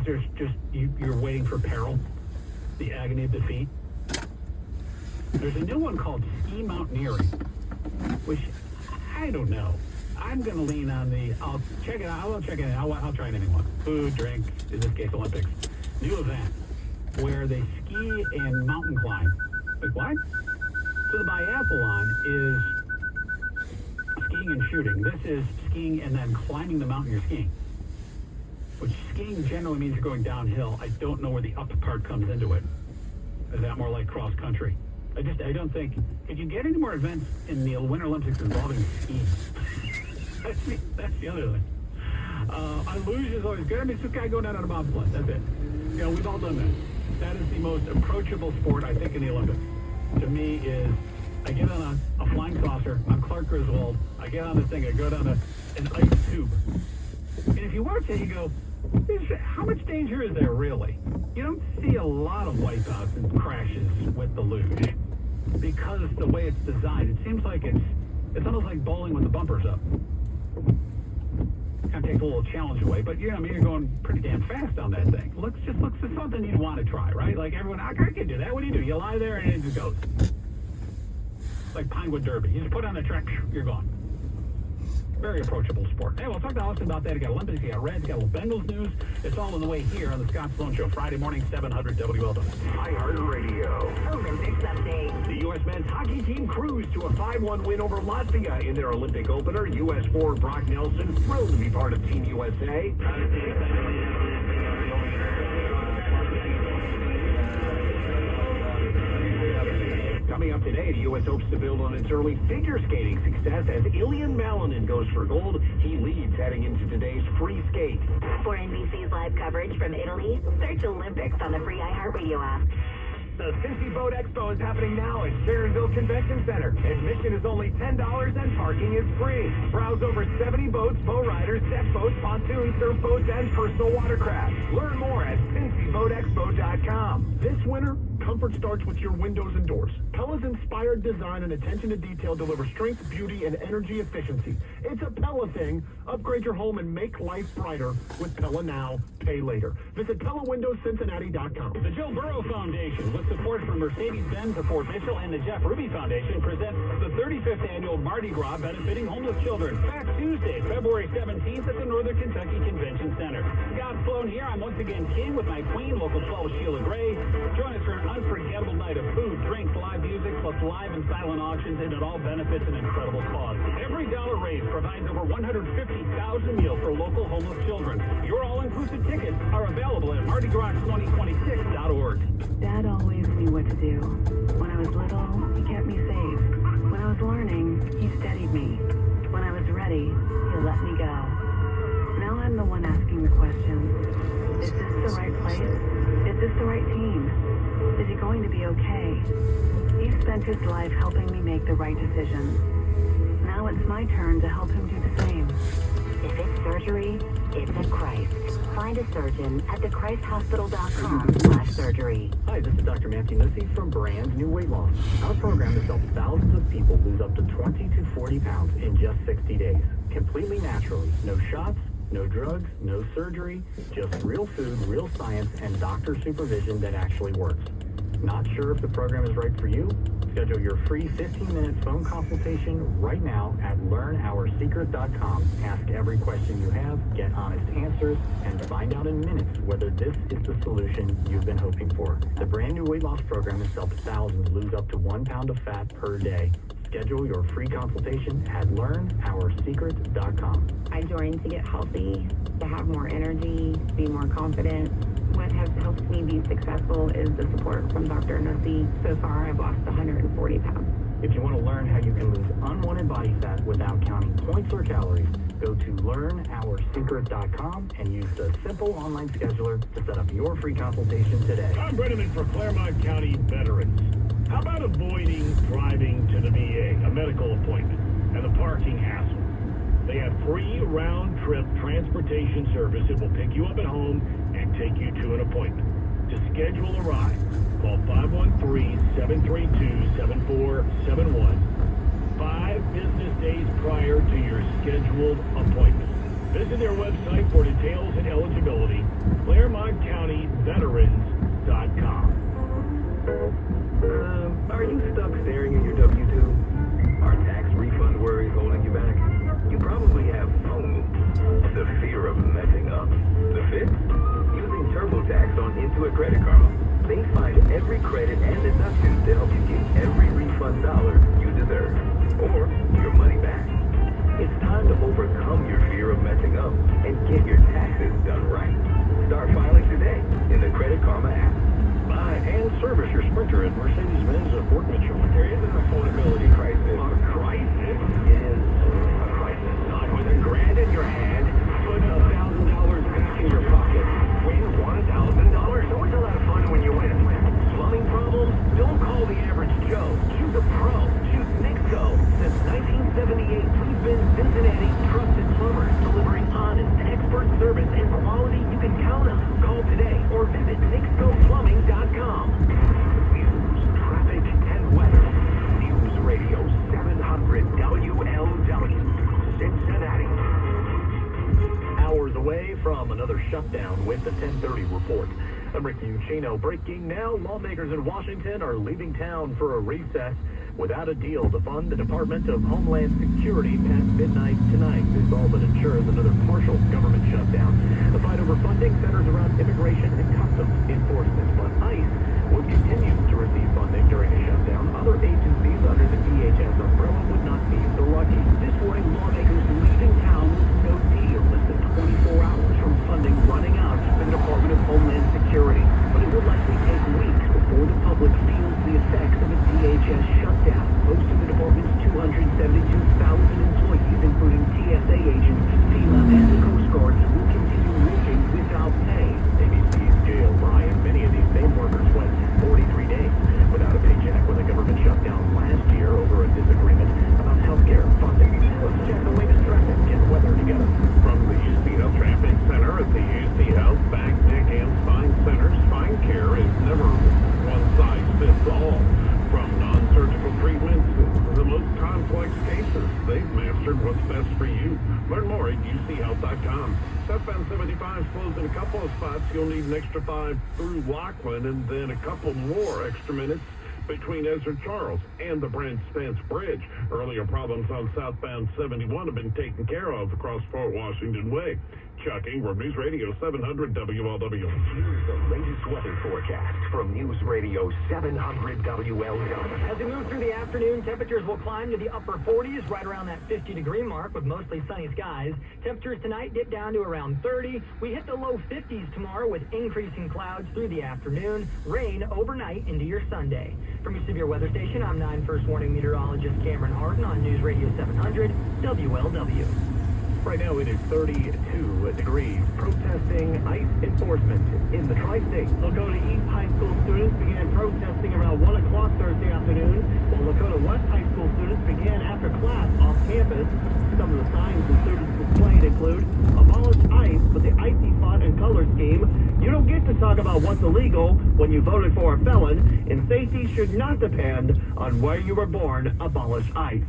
there's just, you're waiting for peril, the agony of defeat. There's a new one called ski mountaineering, which I don't know. I'm going to lean on I'll check it out. I'll try anything once. Food, drink, in this case, Olympics. New event where they ski and mountain climb. Like, what? So the biathlon is skiing and shooting. This is skiing and then climbing the mountain you're skiing. Which skiing generally means you're going downhill. I don't know where the up part comes into it. Is that more like cross country? I don't think. Could you get any more events in the Winter Olympics involving skiing? That's the other thing. Luge is always good. I mean, it's this guy going down on a bobsled. That's it. You know, we've all done that. That is the most approachable sport, I think, in the Olympics. To me, is I get on a flying saucer. I'm Clark Griswold. I get on this thing. I go down an ice tube. And if you watch it, you go, how much danger is there, really? You don't see a lot of wipeouts and crashes with the luge because the way it's designed, it seems like it's almost like bowling with the bumpers up. Kind of takes a little challenge away, but I mean, you're going pretty damn fast on that thing. Looks like something you'd want to try, right? Like everyone, I can do that. What do? You lie there and it just goes. It's like Pinewood Derby. You just put on the track, you're gone. Very approachable sport. Hey, we'll talk to Austin about that. You got Olympics, you got Reds, you got a little Bengals news. It's all on the way here on the Scott Sloan Show, Friday morning, 700 WLW. iHeartRadio. Olympics update. The U.S. men's hockey team cruised to a 5-1 win over Latvia in their Olympic opener. U.S. forward Brock Nelson thrilled to be part of Team USA. Coming up today, the U.S. hopes to build on its early figure skating success as Ilian Malinen goes for gold. He leads heading into today's free skate. For NBC's live coverage from Italy, search Olympics on the free iHeartRadio app. The Cincy Boat Expo is happening now at Sharonville Convention Center. Admission is only $10 and parking is free. Browse over 70 boats, bow riders, deck boats, pontoons, surf boats, and personal watercraft. Learn more at CincyBoatExpo.com. This winter, comfort starts with your windows and doors. Pella's inspired design and attention to detail deliver strength, beauty, and energy efficiency. It's a Pella thing. Upgrade your home and make life brighter with Pella now, pay later. Visit PellaWindowsCincinnati.com. The Joe Burrow Foundation, with support from Mercedes-Benz of Fort Mitchell and the Jeff Ruby Foundation, presents the 35th annual Mardi Gras benefiting homeless children. Back Tuesday, February 17th at the Northern Kentucky Convention Center. Scott Sloan here. I'm once again king with my queen, local 12 Sheila Gray. Join us for an unforgettable night of food, drinks, live music, plus live and silent auctions, and it all benefits an incredible cause. Every dollar raised provides over 150,000 meals for local homeless children. Your all-inclusive tickets are available at MardiGras2026.org. Dad always knew what to do. When I was little, he kept me safe. When I was learning, he steadied me. When I was ready, he let me go. Now I'm the one asking the questions. Is this the right place? Is this the right team? Is he going to be okay? He spent his life helping me make the right decisions. Now it's my turn to help him do the same. If it's surgery, it's at Christ. Find a surgeon at thechristhospital.com/surgery. Hi, this is Dr. Matthew Nussey from Brand New Weight Loss. Our program has helped thousands of people lose up to 20 to 40 pounds in just 60 days. Completely naturally. No shots, no drugs, no surgery, just real food, real science, and doctor supervision that actually works. Not sure if the program is right for you? Schedule your free 15-minute phone consultation right now at learnoursecret.com. Ask every question you have, get honest answers, and find out in minutes whether this is the solution you've been hoping for. The brand new weight loss program has helped thousands lose up to 1 pound of fat per day. Schedule your free consultation at learnoursecret.com. I joined to get healthy, to have more energy, be more confident. What has helped me be successful is the support from Dr. Nussey. So far, I've lost 140 pounds. If you want to learn how you can lose unwanted body fat without counting points or calories, go to learnoursecret.com and use the simple online scheduler to set up your free consultation today. I'm Brenneman for Claremont County Veterans. How about avoiding driving to the VA, a medical appointment, and the parking hassle? They have free round-trip transportation service that will pick you up at home and take you to an appointment. To schedule a ride, call 513-732-7471. 5 business days prior to your scheduled appointment. Visit their website for details and eligibility, Claremont shutdown with the 10:30 report. I'm Rick Ucino. Breaking now, lawmakers in Washington are leaving town for a recess without a deal to fund the Department of Homeland Security past midnight tonight. This all but ensures another partial government shutdown. The fight over funding centers around immigration and customs enforcement, but ICE would continue to receive funding during the shutdown. Other agencies under the DHS umbrella would not be so lucky. This morning, lawmakers leaving town with no deal, less than 24 hours from funding running out for the Department of Homeland Security. But it will likely take weeks before the public feels the effects of a DHS shutdown. Most of the department's 272,000 employees, including TSA agents, FEMA, and the Coast Guard, will continue working without pay. ABC's Jay O'Brien, many of these same workers went 43 days without a paycheck when the government shut down last year over a disagreement about healthcare funding. Let's check the latest traffic and weather together. From the UC Health Traffic Center at the UC Health Back, Dick, and Spine Center, spine care is never one size fits all. From non-surgical treatments to the most complex cases, they've mastered what's best for you. Learn more at uchealth.com. Southbound 75 slows in a couple of spots. You'll need an extra 5 through Lockland and then a couple more extra minutes between Ezra Charles and the Brent Spence Bridge. Earlier problems on southbound 71 have been taken care of across Fort Washington Way. Chuck Ingram, News Radio 700 WLW. Here's the latest weather forecast from News Radio 700 WLW. As we move through the afternoon, temperatures will climb to the upper 40s, right around that 50-degree mark with mostly sunny skies. Temperatures tonight dip down to around 30. We hit the low 50s tomorrow with increasing clouds through the afternoon. Rain overnight into your Sunday. From your severe weather station, I'm 9 First Warning Meteorologist Cameron Harden on News Radio 700 WLW. Right now it is 32 degrees. Protesting ICE enforcement in the tri-state. Lakota East High School students began protesting around 1 o'clock Thursday afternoon, while Lakota West High School students began after class off campus. Some of the signs the students displayed include abolish ICE with the icy font and color scheme. You don't get to talk about what's illegal when you voted for a felon, and safety should not depend on where you were born. Abolish ICE.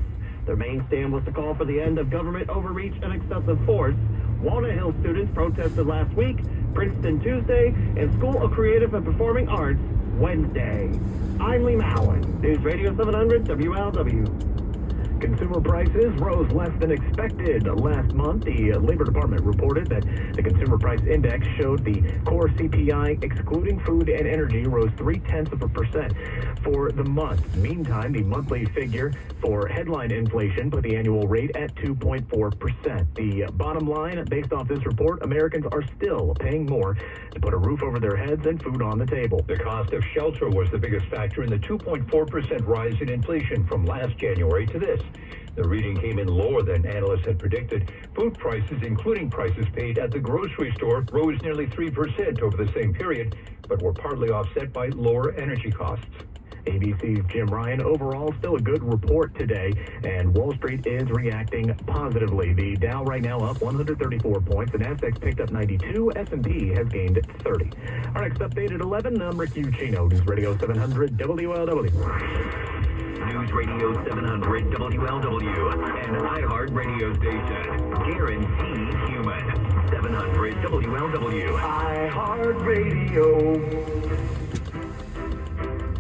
Their main stand was to call for the end of government overreach and excessive force. Walnut Hill students protested last week, Princeton Tuesday, and School of Creative and Performing Arts Wednesday. I'm Lee Mowen, News Radio 700 WLW. Consumer prices rose less than expected last month. The Labor Department reported that the Consumer Price Index showed the core CPI, excluding food and energy, rose 0.3% for the month. Meantime, the monthly figure for headline inflation put the annual rate at 2.4%. The bottom line, based off this report, Americans are still paying more to put a roof over their heads and food on the table. The cost of shelter was the biggest factor in the 2.4% rise in inflation from last January to this. The reading came in lower than analysts had predicted. Food prices, including prices paid at the grocery store, rose nearly 3% over the same period, but were partly offset by lower energy costs. ABC's Jim Ryan. Overall, still a good report today, and Wall Street is reacting positively. The Dow right now up 134 points. The Nasdaq picked up 92. S&P has gained 30. Our next update at 11, I'm Rick Ucino, News Radio 700 WLW. News Radio 700 WLW, an iHeart radio station. Guaranteed human. 700 WLW. iHeart Radio.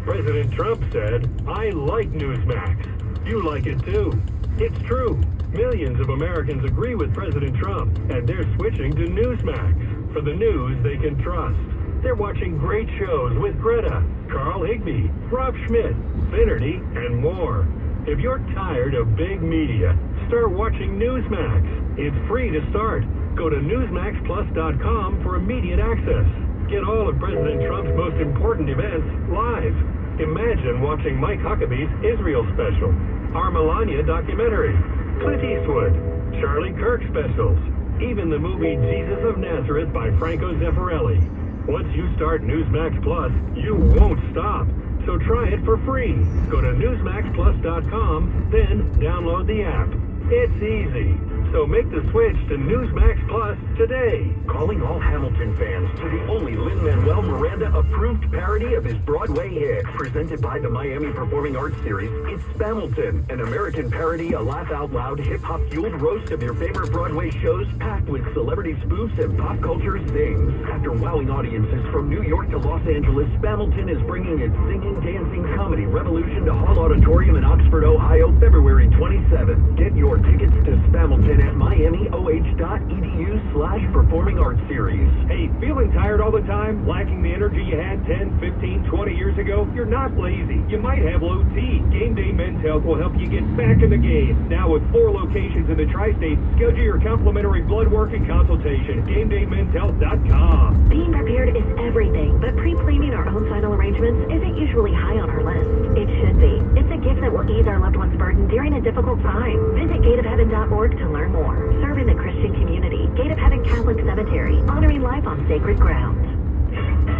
President Trump said, I like Newsmax. You like it too. It's true. Millions of Americans agree with President Trump, and they're switching to Newsmax for the news they can trust. They're watching great shows with Greta, Carl Higbie, Rob Schmidt, Finnerty, and more. If you're tired of big media, start watching Newsmax. It's free to start. Go to NewsmaxPlus.com for immediate access. Get all of President Trump's most important events live. Imagine watching Mike Huckabee's Israel special, our Melania documentary, Clint Eastwood, Charlie Kirk specials, even the movie Jesus of Nazareth by Franco Zeffirelli. Once you start Newsmax Plus, you won't stop. So try it for free. Go to NewsmaxPlus.com, then download the app. It's easy. So make the switch to Newsmax Plus today. Calling all Hamilton fans to the only Lin-Manuel Miranda approved parody of his Broadway hit. Presented by the Miami Performing Arts Series, it's Spamilton, an American parody, a laugh-out-loud, hip-hop fueled roast of your favorite Broadway shows, packed with celebrity spoofs and pop culture zings. After wowing audiences from New York to Los Angeles, Spamilton is bringing its singing, dancing comedy revolution to Hall Auditorium in Oxford, Ohio, February 27th. Get your tickets to Spamilton at miamioh.edu/performing arts series. Hey, feeling tired all the time? Lacking the energy you had 10, 15, 20 years ago? You're not lazy. You might have low T. Game Day Men's Health will help you get back in the game. Now with 4 locations in the tri-state, schedule your complimentary blood work and consultation. GameDayMen'sHealth.com. Being prepared is everything, but pre-planning our own final arrangements isn't usually high on our list. It should be. It's a gift that will ease our loved one's burden during a difficult time. Visit gateofheaven.org to learn more. Serving the Christian community, Gate of Heaven Catholic Cemetery, honoring life on sacred ground.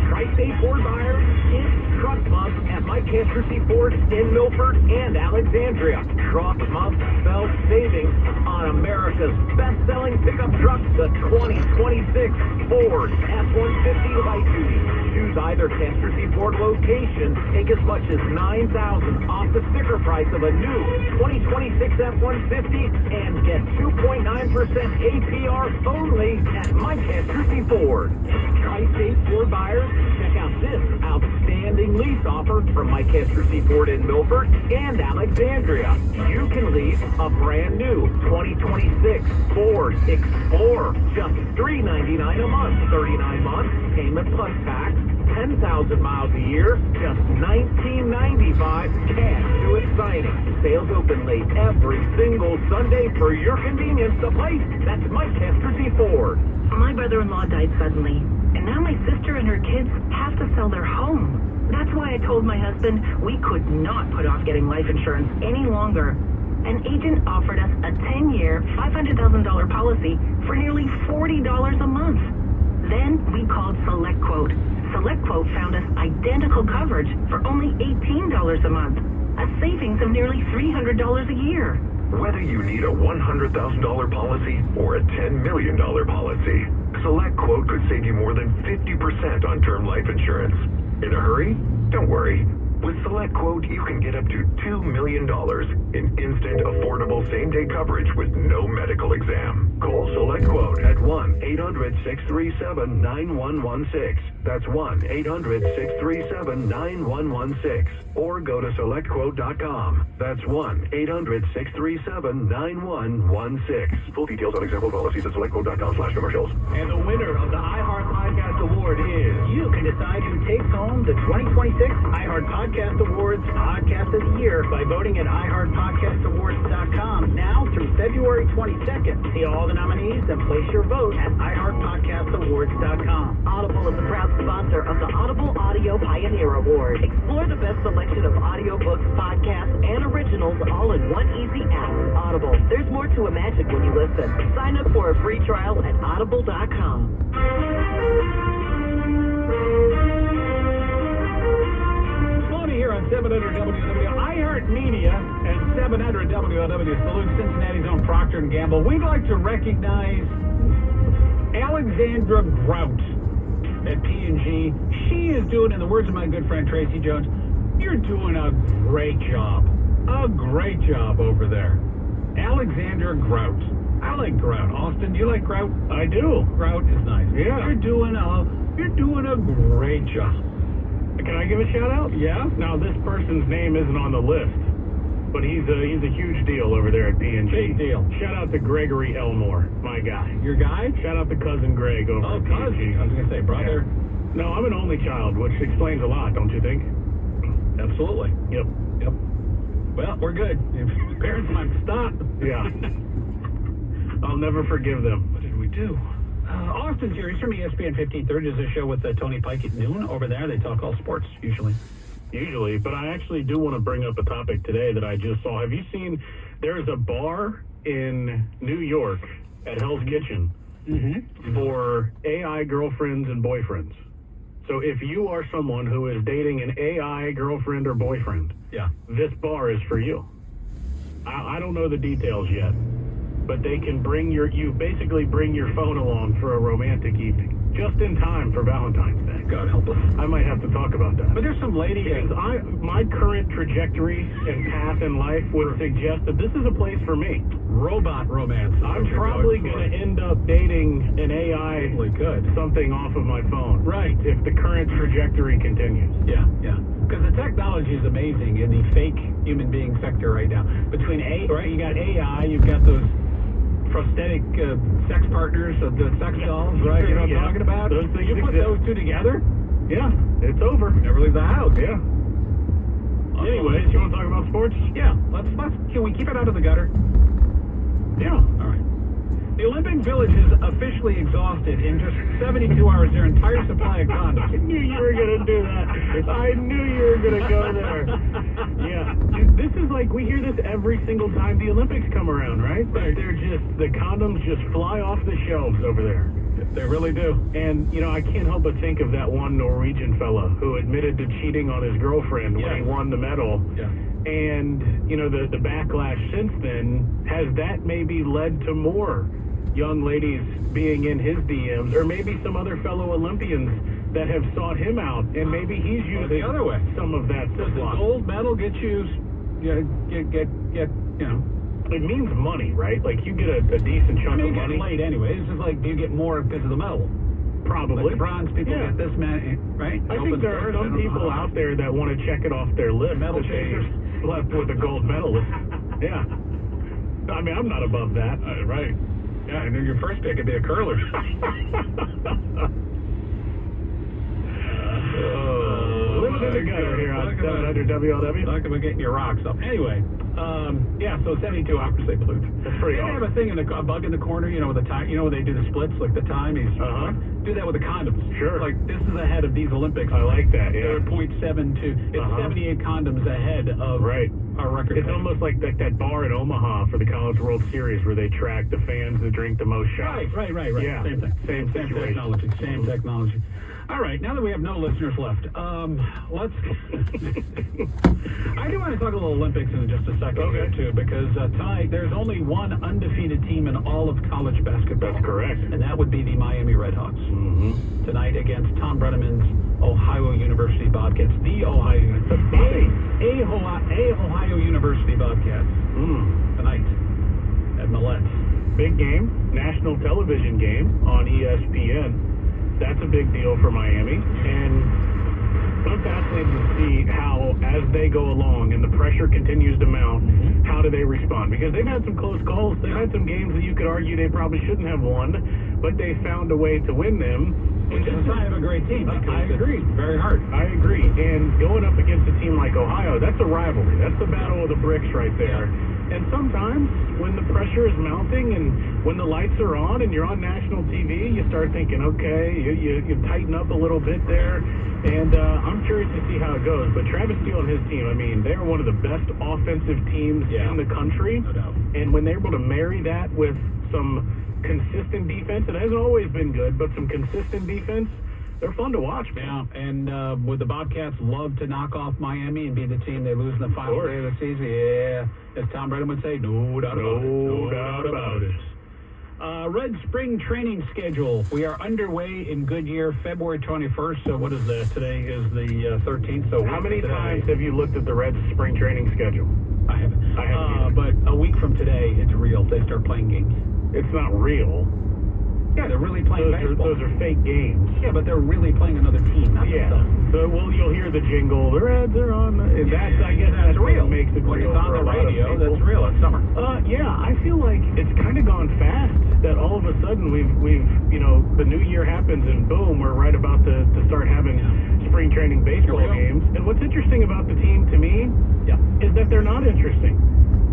Tri-State Ford buyers, it's Truck Month at Mike Castrosy Ford in Milford and Alexandria. Truck Month spells savings on America's best-selling pickup truck, the 2026 Ford F-150 Light Duty. Choose either Castrosy Ford location, take as much as $9,000 off the sticker price of a new 2026 F-150 and get 2.9% APR only at Mike Castrosy Ford. Tri-State Ford buyers, check out this outstanding lease offer from Mike Castrosy Ford in Milford and Alexandria. You can lease a brand new 2026 Ford Explorer, just $399 a month, 39 months, payment plus tax, 10,000 miles a year, just $19.95 cash to its signing. Sales open late every single Sunday for your convenience. The place, that's Mike Castrosy Ford. My brother-in-law died suddenly, and now my sister and her kids have to sell their home. That's why I told my husband we could not put off getting life insurance any longer. An agent offered us a 10-year, $500,000 policy for nearly $40 a month. Then we called SelectQuote. SelectQuote found us identical coverage for only $18 a month, a savings of nearly $300 a year. Whether you need a $100,000 policy or a $10 million policy, SelectQuote could save you more than 50% on term life insurance. In a hurry? Don't worry. With SelectQuote, you can get up to $2 million in instant, affordable, same-day coverage with no medical exam. Call SelectQuote at 1-800-637-9116. That's 1-800-637-9116. Or go to SelectQuote.com. That's 1-800-637-9116. Full details on example policies at SelectQuote.com/commercials. And the winner of the iHeart Podcast Award is, you can decide who takes home the 2026 iHeart Podcast Awards Podcast of the Year by voting at iHeartPodcastAwards.com now through February 22nd. See all the nominees and place your vote at iHeartPodcastAwards.com. Audible is a proud sponsor of the Audible Audio Pioneer Award. Explore the best selection of audiobooks, podcasts, and originals all in one easy app. Audible. There's more to imagine when you listen. Sign up for a free trial at audible.com. Here on 700 WLW, iHeart Media, and 700 WLW salute Cincinnati's own Procter & Gamble. We'd like to recognize Alexandra Grout at P&G. She is doing, in the words of my good friend Tracy Jones, you're doing a great job. A great job over there. Alexandra Grout. I like grout. Austin, do you like grout? I do. Grout is nice. Yeah. You're doing a great job. Can I give a shout out? Yeah. Now, this person's name isn't on the list, but he's a huge deal over there at P&G. Big deal. Shout out to Gregory Elmore, my guy. Your guy? Shout out to cousin Greg over at P&G. Cousin. I was going to say brother. Yeah. No, I'm an only child, which explains a lot, don't you think? Absolutely. Yep. Well, we're good. Parents might stop. Yeah. I'll never forgive them. What did we do? Austin Series from ESPN 1530 is a show with Tony Pike at noon. Over there, they talk all sports, usually. But I actually do want to bring up a topic today that I just saw. Have you seen, there's a bar in New York at Hell's Kitchen for AI girlfriends and boyfriends. So if you are someone who is dating an AI girlfriend or boyfriend, yeah, this bar is for you. I don't know the details yet, but they can basically bring your phone along for a romantic evening. Just in time for Valentine's Day. God help us. I might have to talk about that. But there's some lady. Because my current trajectory and path in life would suggest that this is a place for me. Robot romance. I'm probably going to end up dating an AI something off of my phone. Right. If the current trajectory continues. Yeah. Because the technology is amazing in the fake human being sector right now. Between you got AI, you've got those prosthetic sex partners of the sex dolls, right? You know what I'm talking about? Those things you put those two together? Yeah, it's over. Never leave the house. Yeah. Anyways, you want to talk about sports? Yeah. Can we keep it out of the gutter? Yeah. All right. The Olympic Village is officially exhausted in just 72 hours their entire supply of condoms. I knew you were going to do that. I knew you were going to go there. Yeah. This is like, we hear this every single time the Olympics come around, right? Right. The condoms just fly off the shelves over there. They really do. And, I can't help but think of that one Norwegian fella who admitted to cheating on his girlfriend when he won the medal. Yeah. And, the backlash since then, has that maybe led to more young ladies being in his DMs, or maybe some other fellow Olympians that have sought him out, and maybe he's using the other way. Some of that Does the supply. gold medal get you, get It means money, right? Like, you get a decent chunk you of get money. laid anyway. It's just like, do you get more because of the medal? Probably. Like the bronze people get this many, right? I think there are some people out there that want to check it off their list. Medal that they chasers. left with a gold medalist. Yeah. I mean, I'm not above that. Right. Yeah, I knew your first pick would be a curler. Living in the gutter here on 700 WLW. Talk about getting your rocks up. Anyway, so 72 hours they blew. That's pretty They have awesome. a thing a bug in the corner, with the time, when they do the splits, like the time is, do that with the condoms. Sure. Like, this is ahead of these Olympics. I like that, yeah. They're 0.72. It's 78 condoms ahead of our record. It's almost like that bar in Omaha for the College World Series where they track the fans that drink the most shots. Right. Yeah. Same thing. Same situation. Technology. Same technology. All right, now that we have no listeners left, let's... I do want to talk a little Olympics in just a second here, too, because tonight there's only one undefeated team in all of college basketball. That's correct. And that would be the Miami Redhawks. Mm-hmm. Tonight against Tom Brenneman's Ohio University Bobcats. The Ohio University Bobcats. Tonight at Millette. Big game, national television game on ESPN. That's a big deal for Miami, and I'm fascinated to see how, as they go along and the pressure continues to mount, how do they respond? Because they've had some close calls. They've had some games that you could argue they probably shouldn't have won, but they found a way to win them. Which is a sign of a great team. I agree. Very hard. I agree. And going up against a team like Ohio, that's a rivalry. That's the battle of the bricks right there. And sometimes when the pressure is mounting and when the lights are on and you're on national TV, you start thinking, okay, you tighten up a little bit there. And I'm curious to see how it goes. But Travis Steele and his team, they're one of the best offensive teams in the country. No doubt. And when they're able to marry that with some consistent defense, it hasn't always been good, but some consistent defense, they're fun to watch, man. Yeah, and would the Bobcats love to knock off Miami and be the team they lose in the final day of the season? Yeah. As Tom Brennan would say, no doubt about it. Red Spring training schedule. We are underway in Goodyear, February 21st. So what is that? Today is the 13th. So how many times have you looked at the Reds spring training schedule? I haven't. I haven't. But a week from today, it's real. They start playing games. It's not real. Yeah, they're really playing baseball. Those are fake games. Yeah, but they're really playing another team. Not themselves. So you'll hear the jingle. The Reds are on. I guess that's real. What makes it when real. It's on the radio. That's real. It's summer. Yeah, I feel like it's kind of gone fast. That all of a sudden we've the new year happens and boom, we're right about to start having spring training baseball games. And what's interesting about the team to me is that they're not interesting.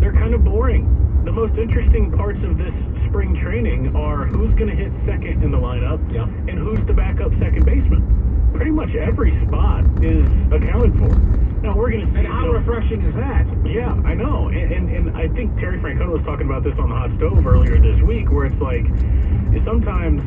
They're kind of boring. The most interesting parts of this spring training are who's going to hit second in the lineup and who's the backup second baseman. Pretty much every spot is accounted for. Now, we're going to see... And how refreshing is that? Yeah, I know. And I think Terry Francona was talking about this on the Hot Stove earlier this week, where it's like, sometimes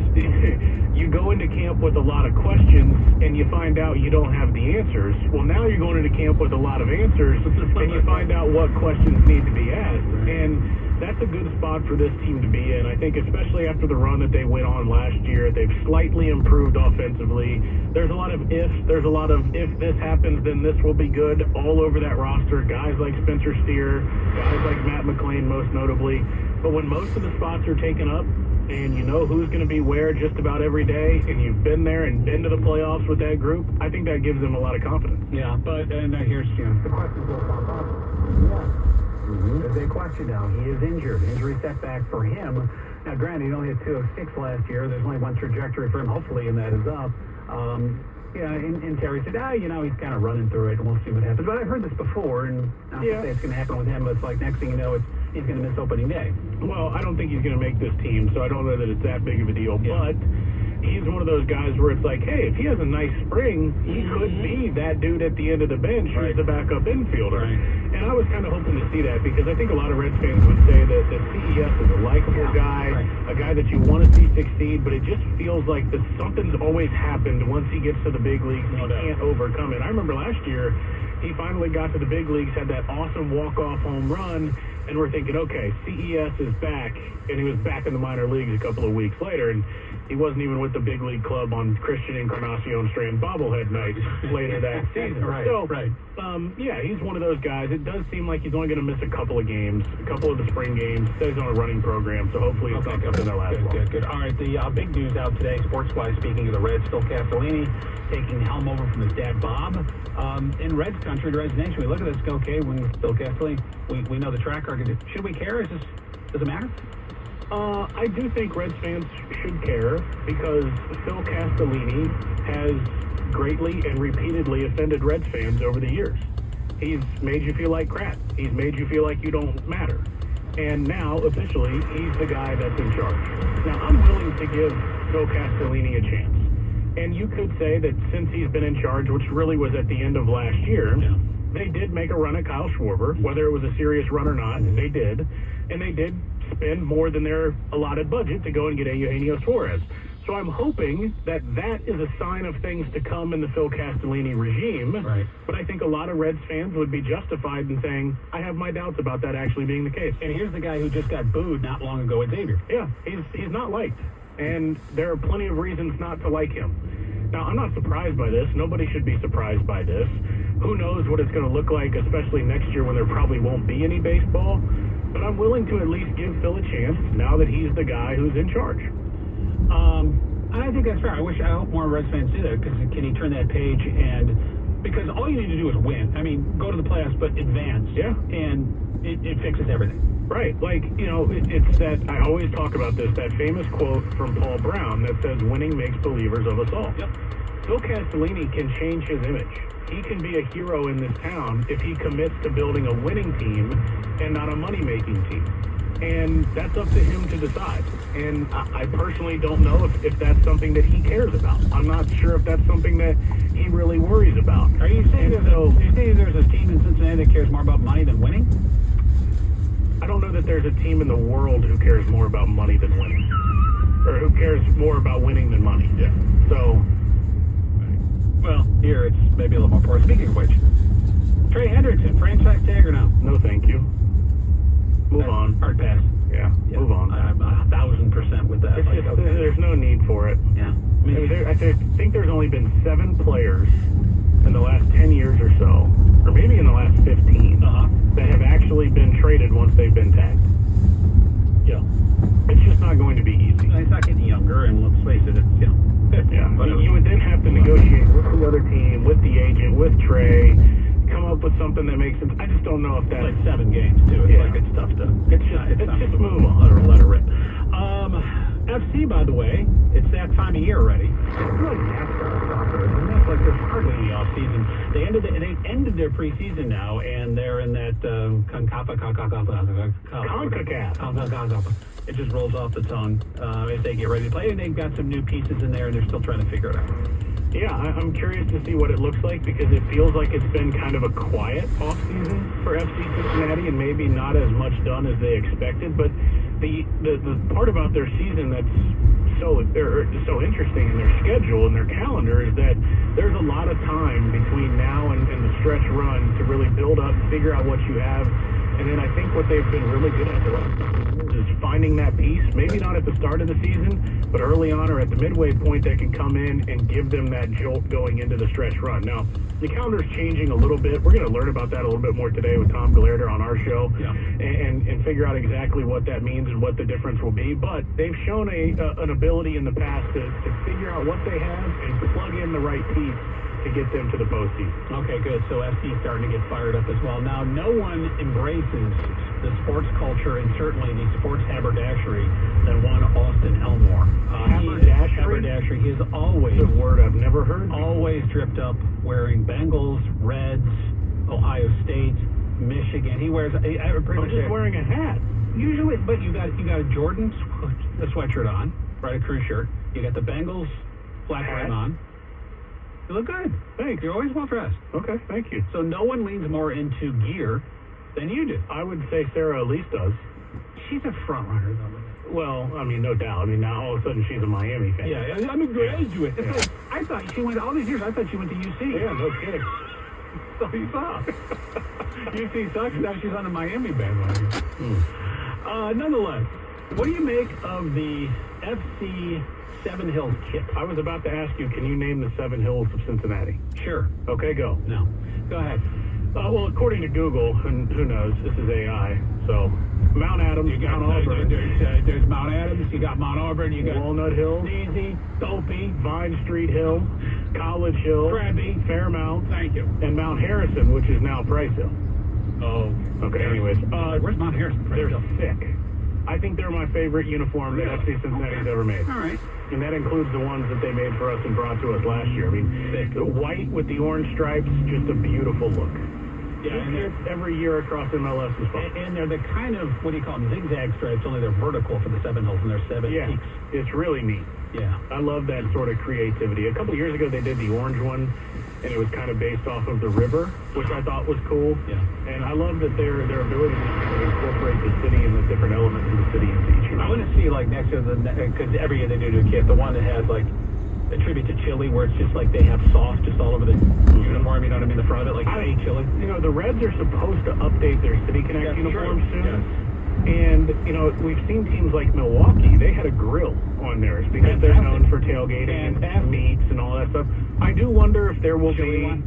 you go into camp with a lot of questions and you find out you don't have the answers. Well, now you're going into camp with a lot of answers and you find out what questions need to be asked. And that's a good spot for this team to be in. I think especially after the run that they went on last year, they've slightly improved offensively. There's a lot of ifs. There's a lot of if this happens, then this will be good all over that roster. Guys like Spencer Steer, guys like Matt McClain most notably. But when most of the spots are taken up, and you know who's going to be where just about every day, and you've been there and been to the playoffs with that group, I think that gives them a lot of confidence. Yeah, but here's the questions will pop up. There's a question now. He is injured. Injury setback for him. Now, granted, he only had 2 of 6 last year. There's only one trajectory for him, hopefully, and that is up. And Terry said, he's kind of running through it, and we'll see what happens. But I've heard this before, and I don't say it's going to happen with him, but it's like next thing you know, he's going to miss opening day. Well, I don't think he's going to make this team, so I don't know that it's that big of a deal. Yeah. But he's one of those guys where it's like, hey, if he has a nice spring, he could be that dude at the end of the bench who's the backup infielder. Right. And I was kind of hoping to see that because I think a lot of Reds fans would say that CES is a likable guy, a guy that you want to see succeed, but it just feels like that something's always happened once he gets to the big leagues and he can't overcome it. I remember last year, he finally got to the big leagues, had that awesome walk-off home run, and we're thinking, okay, CES is back, and he was back in the minor leagues a couple of weeks later, and he wasn't even with the big league club on Christian Encarnacion Strand bobblehead night later that season. He's one of those guys. It does seem like he's only going to miss a couple of games, a couple of the spring games. Says he's on a running program, so hopefully it's not something that lasts long. Good. All right, the big news out today, sports-wise, speaking of the Reds, Phil Castellini taking the helm over from his dad, Bob. In Reds country, the Reds nation, we look at this, okay, when Phil Castellini, we know the track record. Should we care? Does it matter? I do think Reds fans should care because Phil Castellini has greatly and repeatedly offended Reds fans over the years. He's made you feel like crap. He's made you feel like you don't matter. And now, officially, he's the guy that's in charge. Now, I'm willing to give Phil Castellini a chance. And you could say that since he's been in charge, which really was at the end of last year, they did make a run at Kyle Schwarber, whether it was a serious run or not, they did. And they did spend more than their allotted budget to go and get Eugenio Suarez. So I'm hoping that is a sign of things to come in the Phil Castellini regime. Right. But I think a lot of Reds fans would be justified in saying, I have my doubts about that actually being the case. And here's the guy who just got booed not long ago at Xavier. Yeah, he's not liked. And there are plenty of reasons not to like him. Now, I'm not surprised by this. Nobody should be surprised by this. Who knows what it's going to look like, especially next year when there probably won't be any baseball. But I'm willing to at least give Phil a chance now that he's the guy who's in charge. I think that's fair. I hope more Reds fans do that because can he turn that page because all you need to do is win. I mean, go to the playoffs, but advance. Yeah. And it fixes everything. Right. Like, it's that, I always talk about this, that famous quote from Paul Brown that says, winning makes believers of us all. Yep. Phil Castellini can change his image. He can be a hero in this town if he commits to building a winning team and not a money-making team. And that's up to him to decide. And I personally don't know if that's something that he cares about. I'm not sure if that's something that he really worries about. Are you saying there's a team in Cincinnati that cares more about money than winning? I don't know that there's a team in the world who cares more about money than winning. Or who cares more about winning than money. Yeah. So, well, here it's maybe a little more important. Speaking of which, Trey Hendrickson, franchise tag or no? No, thank you. Move on. Hard pass. Yeah, move on. I'm 1,000% with that. It's just, there's no need for it. Yeah. I think there's only been 7 players in the last 10 years or so, or maybe in the last 15, that have actually been traded once they've been tagged. Yeah. It's just not going to be easy. He's not getting younger, and let's face it, it's, Yeah. You would then have to negotiate with the other team, with the agent, with Trey, come up with something that makes sense. I just don't know if that's... It's like 7 games, too. It's tough to... It's just move on. Let it rip. FC, by the way, it's that time of year already. It's like NASCAR soccer, isn't it? Like there's hardly In the off-season. They ended their preseason now, and they're in that CONCACAF. It just rolls off the tongue as they get ready to play, and they've got some new pieces in there, and they're still trying to figure it out. Yeah, I'm curious to see what it looks like because it feels like it's been kind of a quiet offseason for FC Cincinnati and maybe not as much done as they expected. But the part about their season that's so interesting in their schedule and their calendar is that there's a lot of time between now and the stretch run to really build up, figure out what you have. And then I think what they've been really good at is finding that piece, maybe not at the start of the season, but early on or at the midway point that can come in and give them that jolt going into the stretch run. Now, the calendar's changing a little bit. We're going to learn about that a little bit more today with Tom Gallardo on our show, and figure out exactly what that means and what the difference will be. But they've shown an ability in the past to figure out what they have and plug in the right piece to get them to the postseason. Okay, good. So FC's starting to get fired up as well. Now, no one embraces the sports culture and certainly the sports haberdashery than one Austin Elmore. Haberdashery. He is always a word I've never heard. Always dripped up, wearing Bengals, Reds, Ohio State, Michigan. He wears. I'm just wearing a hat. Usually, but you got a Jordan a sweatshirt on, right? A crew shirt. You got the Bengals flat hat on. You look good. Thanks. You're always well dressed. Okay, thank you. So no one leans more into gear than you do. I would say Sarah Elise does. She's a front runner, though. Well, I mean, no doubt. I mean, now all of a sudden she's a Miami fan. Yeah, I'm a graduate. Yeah. It's like, I thought she went all these years. I thought she went to UC. Yeah, no kidding. So you saw. UC sucks. Now she's on the Miami bandwagon. Nonetheless, what do you make of the FC Seven Hills kit? I was about to ask you, can you name the Seven Hills of Cincinnati? Sure. Okay, go. No. Go ahead. Well, according to Google, and who knows, this is AI, so Mount Adams, Mount Auburn. There's Mount Adams, you got Mount Auburn, you got Walnut Hill, Sneezy, Dopey, Vine Street Hill, College Hill, Krabby, Fairmount, thank you, and Mount Harrison, which is now Price Hill. Oh. Okay, anyways. Where's Mount Harrison? They're sick. I think they're my favorite uniform that FC Cincinnati's ever made. All right. And that includes the ones that they made for us and brought to us last year. I mean, the white with the orange stripes, just a beautiful look. Yeah, and every year across MLS is fun. And they're the kind of, what do you call them, zigzag stripes, only they're vertical for the Seven Hills, and they're seven peaks. It's really neat. Yeah. I love that sort of creativity. A couple of years ago, they did the orange one, and it was kind of based off of the river, which I thought was cool. Yeah. And I love that their ability to incorporate the city and the different elements of the city into each year. I want to see, like, next to the, because every year they do a kit, the one that has, like, a tribute to Chile, where it's just like they have sauce just all over the uniform, you know what I mean, the front of it, like I ate Chile. You know, the Reds are supposed to update their City Connect uniforms soon. Yes. And, you know, we've seen teams like Milwaukee, they had a grill on theirs because they're known for tailgating and meats and all that stuff. I do wonder if there will be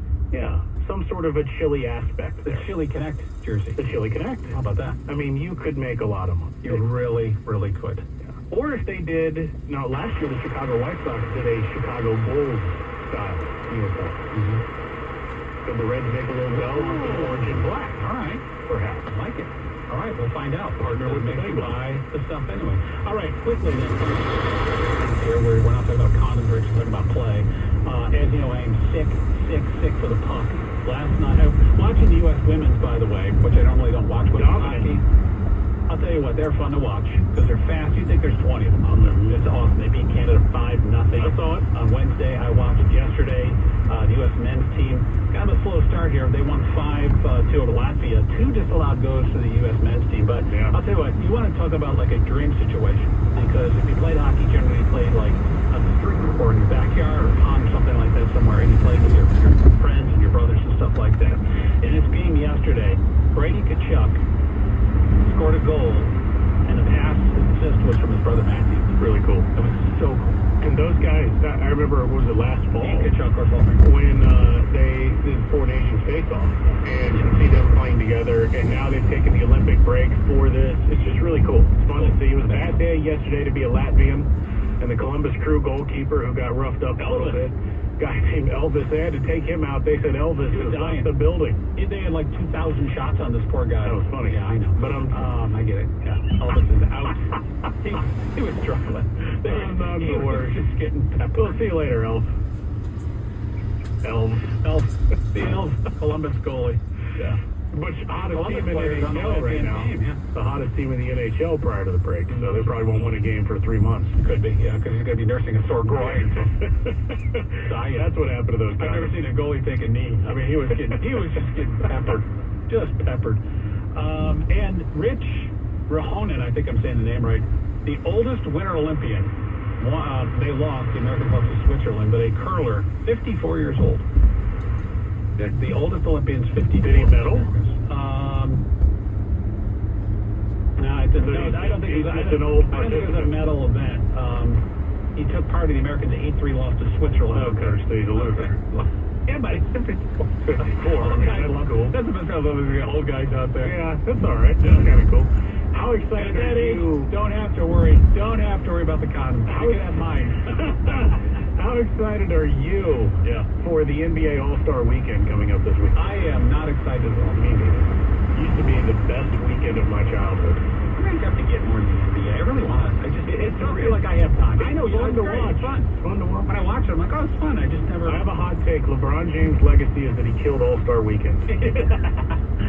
some sort of a Chile aspect there. The Chile Connect jersey. The Chile Connect. How about that? I mean, you could make a lot of money. You really, really could. Or if they did, last year the Chicago White Sox did a Chicago Bulls style uniform. So the Reds make a little well on some orange and black. All right. Perhaps. I like it. All right, we'll find out. Partner would make you buy the stuff anyway. All right, quickly then. Here, we're not talking about condoms, we're just talking about play. As you know, I am sick for the puck. Last night, watching the U.S. women's, by the way, which I normally don't watch with hockey. I'll tell you what, they're fun to watch because they're fast. You think there's 20 of them out there. It's awesome. They beat Canada 5-0. I saw it. On Wednesday, I watched yesterday. The U.S. men's team, kind of a slow start here. They won 5-2 over Latvia. 2 disallowed goals for the U.S. men's team. But I'll tell you what, you want to talk about like a dream situation. Because if you played hockey, generally you played like on the street or in your backyard or pond or something like that somewhere. And you played with your friends and your brothers and stuff like that. In this game yesterday, Brady Tkachuk scored a goal, and the pass assist was from his brother Matthew. Really cool. It was so cool. And those guys, I remember, was it last fall? When they did Four Nations face-off. And you can see them playing together, and now they've taken the Olympic break for this. It's just really cool. It's fun to see. It was a bad day yesterday to be a Latvian, and the Columbus Crew goalkeeper who got roughed up a little bit. Guy named Elvis, they had to take him out. They said Elvis was left the building. They had like 2,000 shots on this poor guy. That was funny. Yeah, I know. But I get it. Yeah. Elvis is out. he was struggling. He was just getting peppered. We'll see you later, Elf. The Elf, Columbus goalie. Yeah. But hottest team in the NHL right now. The hottest team in the NHL prior to the break. So they probably won't win a game for 3 months. Could be, yeah, because he's going to be nursing a sore groin. That's what happened to those guys. I've never seen a goalie take a knee. I mean, he was just getting peppered. Just peppered. And Rich Rahonen, I think I'm saying the name right, the oldest Winter Olympian. They lost the American Cup to Switzerland, but a curler, 54 years old. The oldest Olympian's 50. Did he medal? No, I don't think it was a medal event. He took part in the Americans' 8-3 loss to Switzerland. Okay, so he's a loser. Yeah, buddy. 54. 54. Okay, that's cool. That's the best kind of old guys out there. Yeah, that's all right. That's kind of cool. How excited At that are age, you? don't have to worry. Don't have to worry about the condoms. You can have mine. How excited are you for the NBA All-Star Weekend coming up this week? I am not excited at all. Me neither. Used to be the best weekend of my childhood. I'm going to have to get more in the NBA. I really want. I don't feel like I have time. I know, It's fun to great. watch. It's fun. It's fun to watch. When I watch it, I'm like, oh, it's fun. I just never... I have a hot take. LeBron James' legacy is that he killed All-Star Weekend.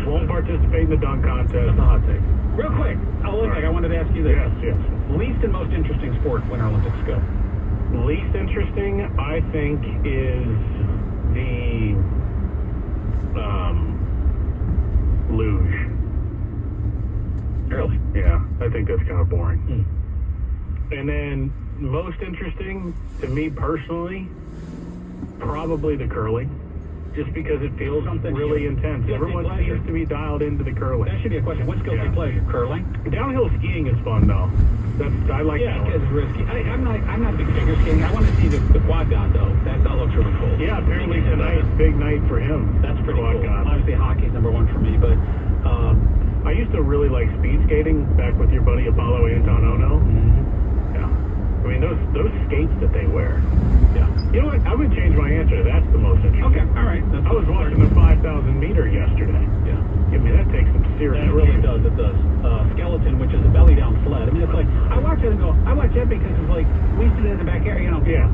Won't participate in the dunk contest. That's a hot take. Real quick, Olympic, I wanted to ask you this. Yes. Least and most interesting sport when Olympics go? Least interesting, I think, is the luge. Really? Yeah, I think that's kind of boring. And then most interesting to me personally, probably the curling. Just because it feels really intense. Guilty Everyone pleasure. seems to be dialed into the curling. That should be a question. What's guilty Yeah. pleasure? Curling? Downhill skiing is fun though. I like Yeah, that. it's risky. I'm not big figure skating. I want to see the quad god though. That looks really cool. Yeah, apparently tonight, big night for him. That's pretty Quad cool. god. Obviously, hockey's number one for me, but I used to really like speed skating back with your buddy Apollo Antonono. Yeah. I mean, those skates that they wear. yeah. You know what? I'm going to change my answer. That's the most interesting. Okay, all right. I was watching the 5,000 meter yesterday. Yeah. I mean, that takes some serious... That really does. It does. Skeleton, which is a belly down sled. I mean, it's like I watch it and go, I watch it because it's like we used to do it in the back area, you know. Yeah.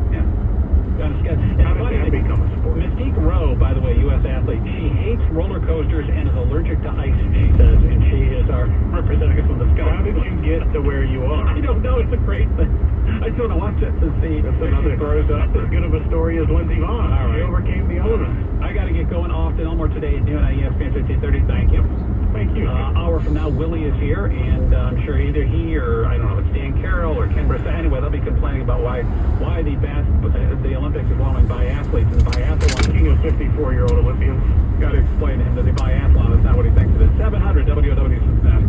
How does that become a sport? Mystique Rowe, by the way, U.S. athlete, she hates roller coasters and is allergic to ice, she says, and she is our representative from the Skeleton. How did you get to where you are? I don't know. It's a great thing. I just want to watch it to see. That's another throws up as good of a story as Lindsey Vonn. All right. She overcame the elements. I got to get going off to Elmore today at noon on ESPN 1530. Thank you. Thank you. Hour from now, Willie is here, and I'm sure either he or, I don't know, it's Dan Carroll or Ken Brissett. Anyway, they'll be complaining about why the Olympics are blowing biathletes and biathlon. Speaking of 54-year-old Olympians, Got to explain to him that the biathlon is not what he thinks it is. 700 WOW Cincinnati.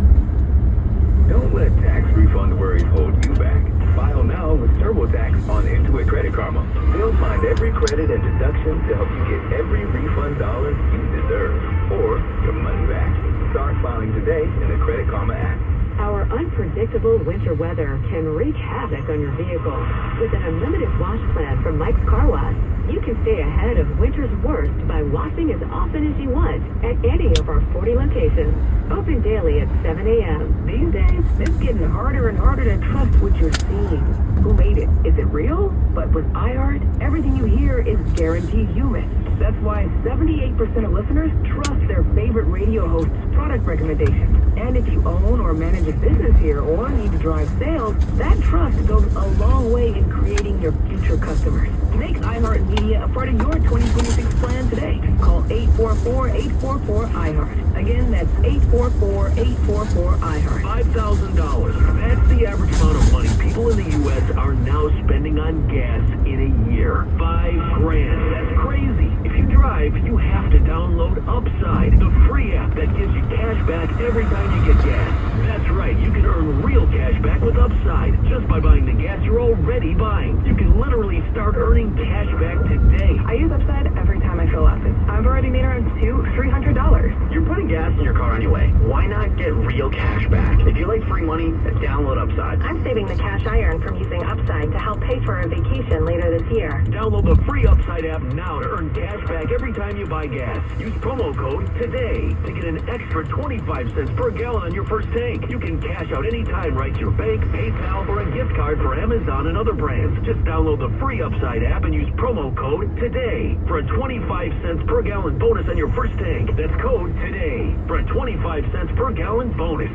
Don't let tax refund worries hold you back. File now with TurboTax on Intuit Credit Karma. They'll find every credit and deduction to help you get every refund dollar you deserve, or your money back. Start filing today in the Credit Karma app. Our unpredictable winter weather can wreak havoc on your vehicle. With an unlimited wash plan from Mike's Car Wash, you can stay ahead of winter's worst by washing as often as you want at any of our 40 locations. Open daily at 7 a.m. These days, it's getting harder and harder to trust what you're seeing. Who made it? Is it real? But with iHeart, everything you hear is guaranteed human. That's why 78% of listeners trust their favorite radio host's product recommendations. And if you own or manage a business here or need to drive sales, that trust goes a long way in creating your future customers. Make iHeartMedia a part of your 2026 plan today. Call 844-844-iHeart. Again, that's 844-844-iHeart. $5,000. That's the average amount of money people in the U.S. are now spending on gas in a year. $5,000. That's crazy. If you drive, you have to download Upside, the free app that gives you cash back every time you get gas. That's right. You can earn real cash back with Upside just by buying the gas you're already buying. You can literally start earning cash back today. I use Upside every time I fill up. I've already made around $200-300. You're putting gas in your car anyway. Why not get real cash back? If you like free money, download Upside. I'm saving the cash I earn from using Upside to help pay for a vacation later this year. Download the free Upside app now to earn cash back every time you buy gas. Use promo code TODAY to get an extra 25 cents per gallon on your first tank. You can cash out anytime right to your bank, PayPal, or a gift card for Amazon and other brands. Just download the free Upside app and use promo code TODAY for a 25 cents per gallon bonus on your first tank. That's code TODAY for a 25 cents per gallon bonus.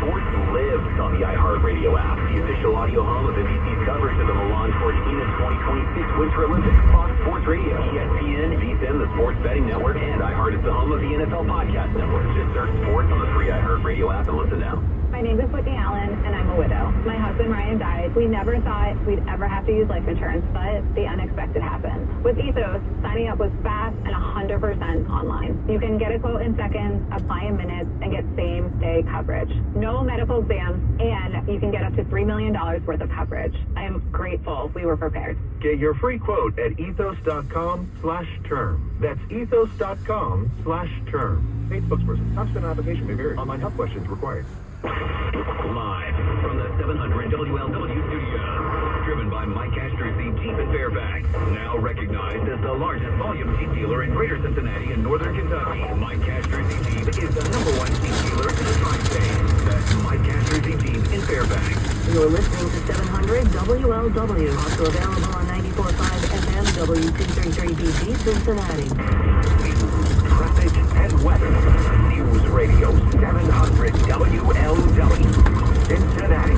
Sports lives on the iHeartRadio app, the official audio home of NBC's coverage of the Milan Cortina 2026 Winter Olympics. Fox Sports Radio, ESPN, VSiN, the Sports Betting Network, and iHeart is the home of the NFL Podcast Network. Just search sports on the free iHeartRadio app and listen now. My name is Whitney Allen, and I'm a widow. My husband, Ryan, died. We never thought we'd ever have to use life insurance, but the unexpected happened. With Ethos, signing up was fast and 100% 100% online. You can get a quote in seconds, apply in minutes, and get same-day coverage. No medical exams, and you can get up to $3 million worth of coverage. I am grateful we were prepared. Get your free quote at ethos.com/term. That's ethos.com/term. Paid spokesperson. Constant application may vary. Online health questions required. Live from the 700 WLW studio. Driven by Mike Ashtersey Jeep in Fairfax. Now recognized as the largest volume Jeep dealer in Greater Cincinnati and Northern Kentucky. Mike Ashtersey Jeep is the #1 Jeep dealer in the tri-state. That's Mike Ashtersey Jeep in Fairfax. You're listening to 700 WLW, also available on 94.5 FM W233BG Cincinnati. Traffic and weather. News Radio 700 WLW. Cincinnati.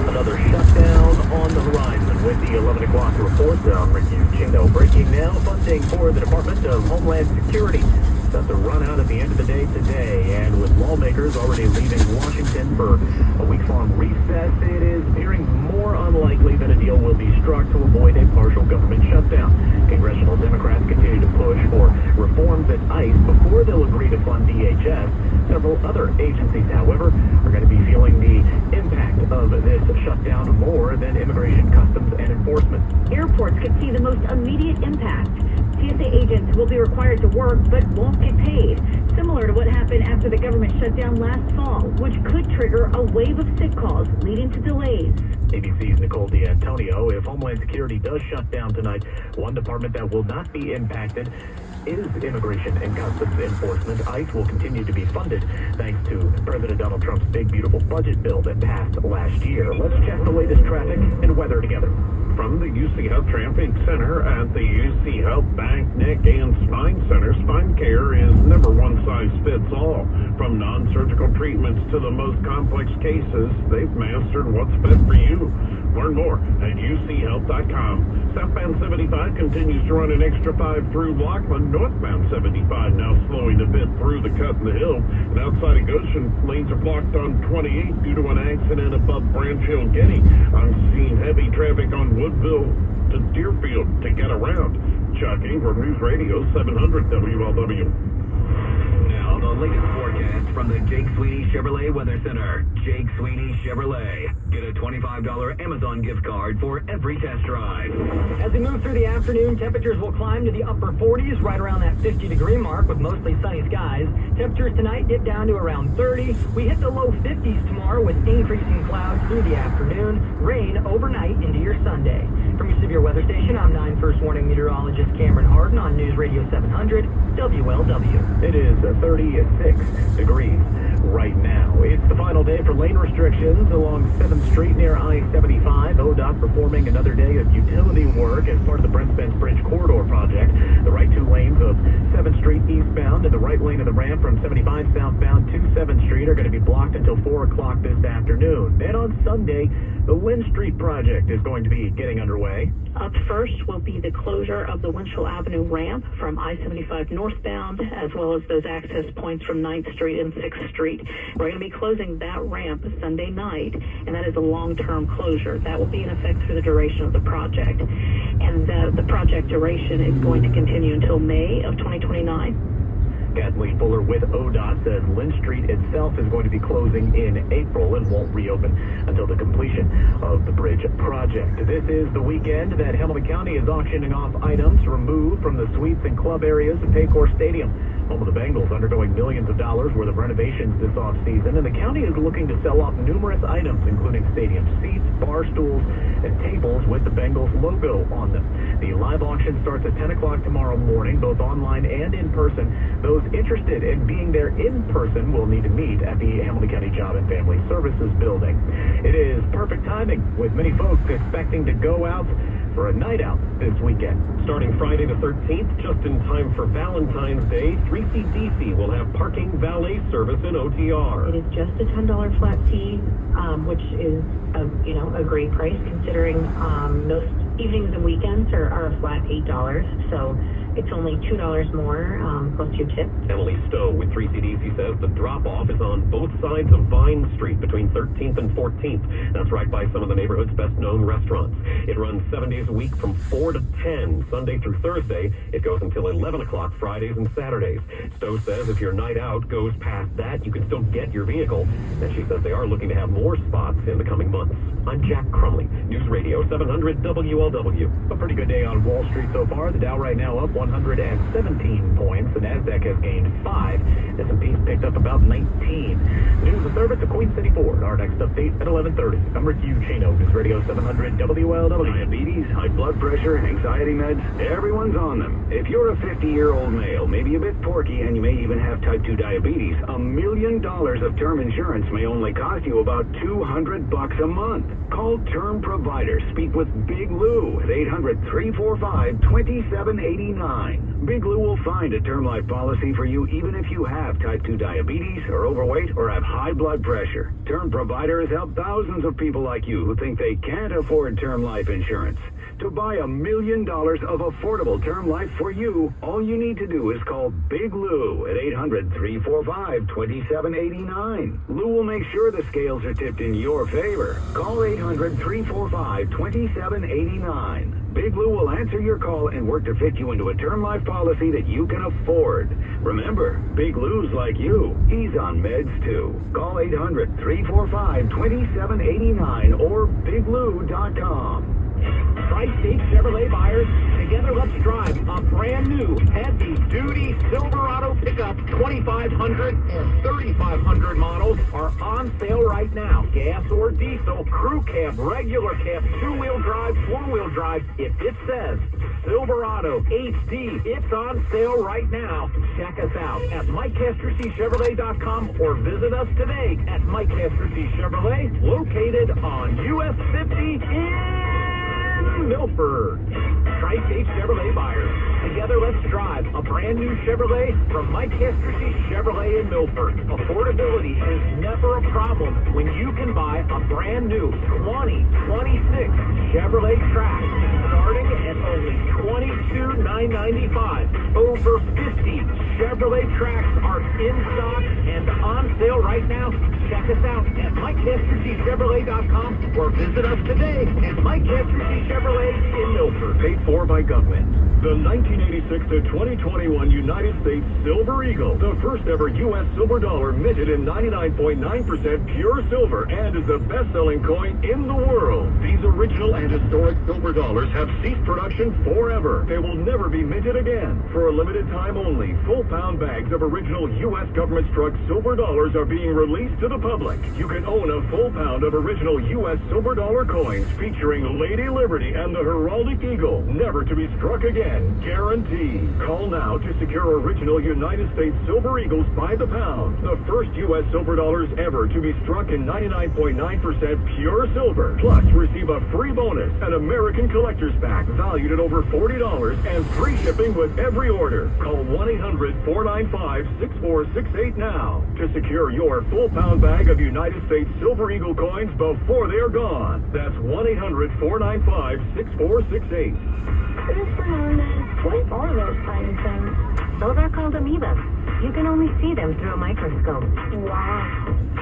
Another shutdown on the horizon with the 11 o'clock report. I'm Ricky Chino. Breaking now, funding for the Department of Homeland Security set to run out at the end of the day today, and with lawmakers already leaving Washington for a week-long recess, it is appearing more unlikely that a deal will be struck to avoid a partial government shutdown. Congressional Democrats continue to push for reforms at ICE before they'll agree to fund DHS. Several other agencies, however, are going to be feeling the impact of this shutdown more than Immigration, Customs, and Enforcement. Airports could see the most immediate impact. TSA agents will be required to work but won't get paid, similar to what happened after the government shut down last fall, which could trigger a wave of sick calls, leading to delays. ABC's Nicole D'Antonio. If Homeland Security does shut down tonight, one department that will not be impacted is Immigration and Customs Enforcement. ICE will continue to be funded thanks to President Donald Trump's big, beautiful budget bill that passed last year. Let's check the latest traffic and weather together. From the UC Health Traffic Center at the UC Health Back, Neck, and Spine Center, spine care is never one size fits all. From non-surgical treatments to the most complex cases, they've mastered what's fit for you. Learn more at uchealth.com. Southbound 75 continues to run an extra 5 through Lockland. Northbound 75 now slowing a bit through the cut in the hill. And outside of Goshen, lanes are blocked on 28 due to an accident above Branch Hill Getty. I'm seeing heavy traffic on Woodville to Deerfield to get around. Chuck Ingram, News Radio 700 WLW. Now, the latest forecast from the Jake Sweeney Chevrolet Weather Center. Jake Sweeney Chevrolet. Get a $25 Amazon gift card for every test drive. As we move through the afternoon, temperatures will climb to the upper 40s, right around that 50-degree mark with mostly sunny skies. Temperatures tonight dip down to around 30. We hit the low 50s tomorrow with increasing clouds through the afternoon. Rain overnight into your Sunday. From your severe weather station, I'm 9 First Warning meteorologist Cameron Harden on News Radio 700 WLW. It is 36 degrees right now. It's the final day for lane restrictions along 7th Street near I-75. ODOT performing another day of utility work as part of the Brent Spence Bridge Corridor project. The right 2 lanes of 7th Street eastbound and the right lane of the ramp from 75 southbound to 7th Street are going to be blocked until 4 o'clock this afternoon. Then on Sunday, the Lynn Street project is going to be getting underway. Up first will be the closure of the Winchell Avenue ramp from I-75 northbound, as well as those access points from 9th Street and 6th Street. We're going to be closing that ramp Sunday night, and that is a long-term closure. That will be in effect through the duration of the project. And the project duration is going to continue until May of 2029. Kathleen Fuller with ODOT says Lynn Street itself is going to be closing in April and won't reopen until the completion of the bridge project. This is the weekend that Hamilton County is auctioning off items removed from the suites and club areas of Paycor Stadium. Home of the Bengals undergoing millions of dollars worth of renovations this offseason, and the county is looking to sell off numerous items, including stadium seats, bar stools, and tables with the Bengals logo on them. The live auction starts at 10 o'clock tomorrow morning, both online and in person. Those interested in being there in person will need to meet at the Hamilton County Job and Family Services building. It is perfect timing, with many folks expecting to go out for a night out this weekend. Starting Friday the 13th, just in time for Valentine's Day, 3CDC will have parking valet service in OTR. It is just a $10 flat fee, which is a great price considering most evenings and weekends are a flat $8. So It's only $2 more, plus your tip. Emily Stowe with 3 CDs, he says the drop-off is on both sides of Vine Street between 13th and 14th. That's right by some of the neighborhood's best-known restaurants. It runs 7 days a week from 4 to 10, Sunday through Thursday. It goes until 11 o'clock Fridays and Saturdays. Stowe says if your night out goes past that, you can still get your vehicle. And she says they are looking to have more spots in the coming months. I'm Jack Crumley, News Radio 700 WLW. A pretty good day on Wall Street so far. The Dow right now up 117 points. The Nasdaq has gained 5. S&P's picked up about 19. News and service at Queen City Ford. Our next update at 11:30. I'm Rick Chino, News Radio 700 WLW. Diabetes, high blood pressure, anxiety meds, everyone's on them. If you're a 50-year-old male, maybe a bit porky, and you may even have type 2 diabetes, $1 million of term insurance may only cost you about $200 a month. Call Term Provider. Speak with Big Lou at 800-345-2789. Big Lou will find a term life policy for you even if you have type 2 diabetes, or overweight, or have high blood pressure. Term Provider has helped thousands of people like you who think they can't afford term life insurance. To buy $1 million of affordable term life for you, all you need to do is call Big Lou at 800-345-2789. Lou will make sure the scales are tipped in your favor. Call 800-345-2789. Big Lou will answer your call and work to fit you into a term life policy that you can afford. Remember, Big Lou's like you. He's on meds too. Call 800-345-2789 or biglou.com. Tri-State Chevrolet buyers, together let's drive a brand new heavy-duty Silverado pickup. 2500 and 3500 models are on sale right now. Gas or diesel, crew cab, regular cab, two-wheel drive, four-wheel drive. If it says Silverado HD, it's on sale right now. Check us out at MikeCasterCChevrolet.com or visit us today at Mike Caster C. Chevrolet, located on US 50 in Milford. Tri-State Chevrolet buyers, together let's drive a brand new Chevrolet from Mike Caster C. Chevrolet in Milford. Affordability is never a problem when you can buy a brand new 2026 Chevrolet Trax starting at only $22,995. Over 50 Chevrolet Trax are in stock and on sale right now. Check us out at MikeCasterCChevrolet.com or visit us today at Mike Caster C. Chevrolet in Milford. Paid for by government. The 1986 to 2021 United States Silver Eagle, the first ever U.S. silver dollar minted in 99.9% pure silver and is the best-selling coin in the world. These original and historic silver dollars have ceased production forever. They will never be minted again. For a limited time only, full-pound bags of original U.S. government-struck silver dollars are being released to the public. You can own a full pound of original U.S. silver dollar coins featuring Lady Liberty and the heraldic eagle, never to be struck again. Guaranteed. Call now to secure original United States Silver Eagles by the pound. The first U.S. silver dollars ever to be struck in 99.9% pure silver. Plus, receive a free bonus, an American Collector's Pack valued at over $40 and free shipping with every order. Call 1-800-495-6468 now to secure your full pound bag of United States Silver Eagle coins before they are gone. That's 1-800-495-6468. What are those tiny things? Those are called amoebas. You can only see them through a microscope. Wow.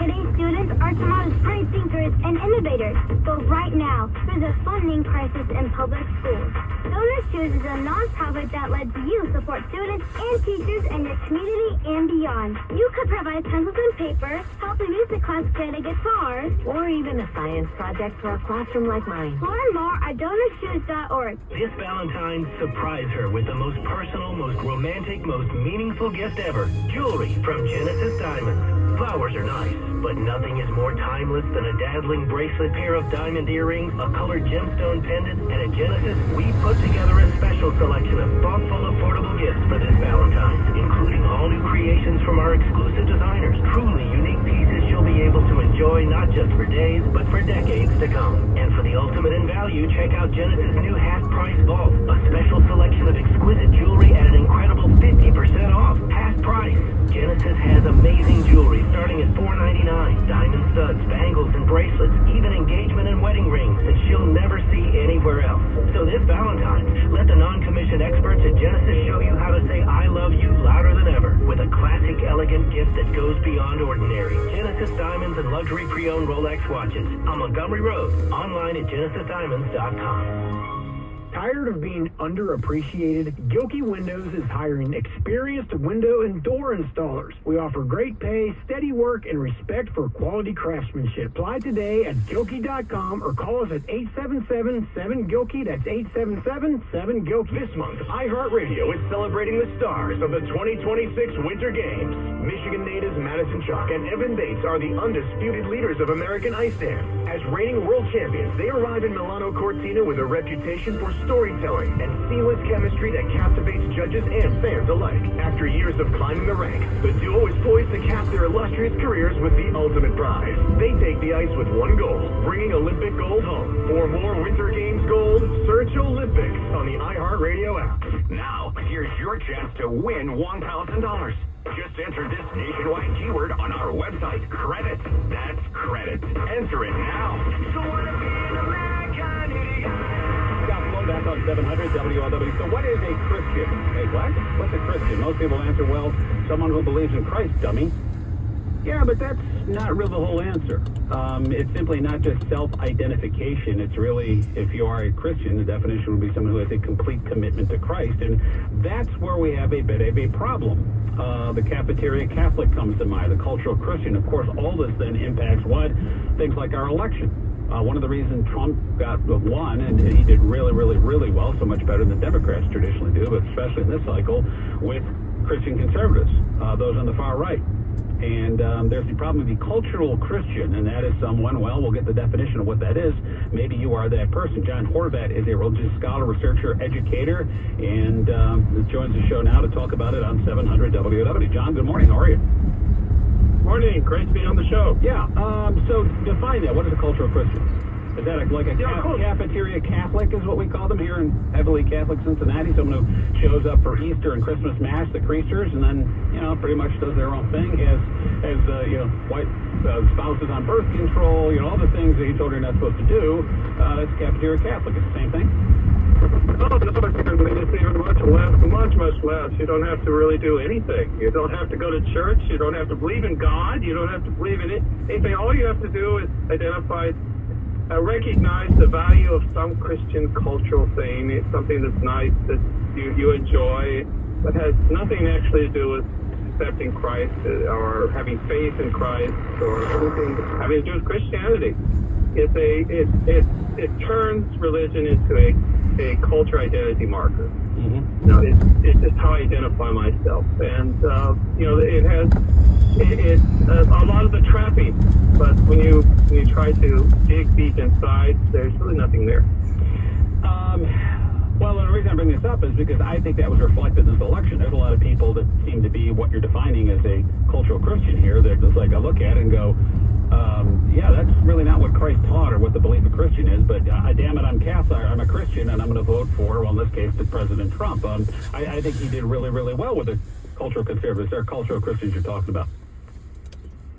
Today's students are tomorrow's great thinkers and innovators. But right now, there's a funding crisis in public schools. Donors Choose is a nonprofit that lets you support students and teachers in your community and beyond. You could provide pencils and paper, help a music class get a guitar, Or even a science project for a classroom like mine. learn more at DonorsChoose.org. This Valentine's, surprise her with the most personal, most romantic, most meaningful gift ever. Jewelry from Genesis Diamonds. Flowers are nice, but nothing is more timeless than a dazzling bracelet, pair of diamond earrings, a colored gemstone pendant, and at Genesis, we put together a special selection of thoughtful, affordable gifts for this Valentine's, including all new creations from our exclusive designers. Truly unique pieces you'll be able to enjoy not just for days, but for decades to come. And for the ultimate in value, check out Genesis' new half-price vault, a special selection of exquisite jewelry at an incredible 50% off. Half price. Genesis has amazing jewelry starting at $4.99. Diamond studs, bangles, and bracelets, even engagement and wedding rings that you'll never see anywhere else. So this Valentine's, let the non-commissioned experts at Genesis show you and luxury pre-owned Rolex watches on Montgomery Road. Online at GenesisDiamonds.com. Tired of being underappreciated? Gilkey Windows is hiring experienced window and door installers. We offer great pay, steady work, and respect for quality craftsmanship. Apply today at Gilkey.com or call us at 877-7-GILKEY. That's 877-7-GILKEY. This month, iHeartRadio is celebrating the stars of the 2026 Winter Games. Michigan natives Madison Chalk and Evan Bates are the undisputed leaders of American ice dance. As reigning world champions, they arrive in Milano Cortina with a reputation for storytelling and seamless chemistry that captivates judges and fans alike. After years of climbing the ranks, the duo is poised to cap their illustrious careers with the ultimate prize. They take the ice with one goal, bringing Olympic gold home. For more Winter Games gold, search Olympics on the iHeartRadio app. Now, here's your chance to win $1,000. Just enter this nationwide keyword on our website, credit. That's credit. Enter it now. So wanna be an American idiot. Scott Sloan back on 700 WLW. So what is a Christian? Hey, what? What's a Christian? Most people answer, well, someone who believes in Christ, dummy. Yeah, but that's not really the whole answer. It's simply not just self-identification. It's really, if you are a Christian, the definition would be someone who has a complete commitment to Christ. And that's where we have a bit of a problem. The cafeteria Catholic comes to mind, the cultural Christian. Of course, all this then impacts what? Things like our election. One of the reasons Trump got won, and he did really, really, really well, so much better than Democrats traditionally do, but especially in this cycle, with Christian conservatives, those on the far right. And there's the problem of the cultural Christian, and that is someone, well, we'll get the definition of what that is. Maybe you are that person. John Horvat is a religious scholar, researcher, educator, and joins the show now to talk about it on 700 WW. John, good morning. How are you? Morning. Great to be on the show. Yeah. So define that. What is a cultural Christian? Is that like a cafeteria Catholic is what we call them here in heavily Catholic Cincinnati? Someone who shows up for Easter and Christmas Mass, the creasters, and then, pretty much does their own thing, has white spouses on birth control, all the things that he told her not supposed to do. That's cafeteria Catholic. It's the same thing? No, it's even much less. You don't have to really do anything. You don't have to go to church. You don't have to believe in God. You don't have to believe in anything. All you have to do is recognize the value of some Christian cultural thing. It's something that's nice, that you enjoy, but has nothing actually to do with accepting Christ or having faith in Christ or anything having to do with Christianity. It turns religion into a culture identity marker. Mm-hmm. It's just how I identify myself, and it has a lot of the trapping, but when you try to dig deep inside, there's really nothing there. Well, the reason I bring this up is because I think that was reflected in this election. There's a lot of people that seem to be what you're defining as a cultural Christian here. That just like I look at it and go, yeah, that's really not what Christ taught or what the belief of Christian is, but damn it, I'm Catholic, I'm a Christian, and I'm going to vote for, well, in this case, President Trump. I think he did really, really well with the cultural conservatives. They're cultural Christians you're talking about.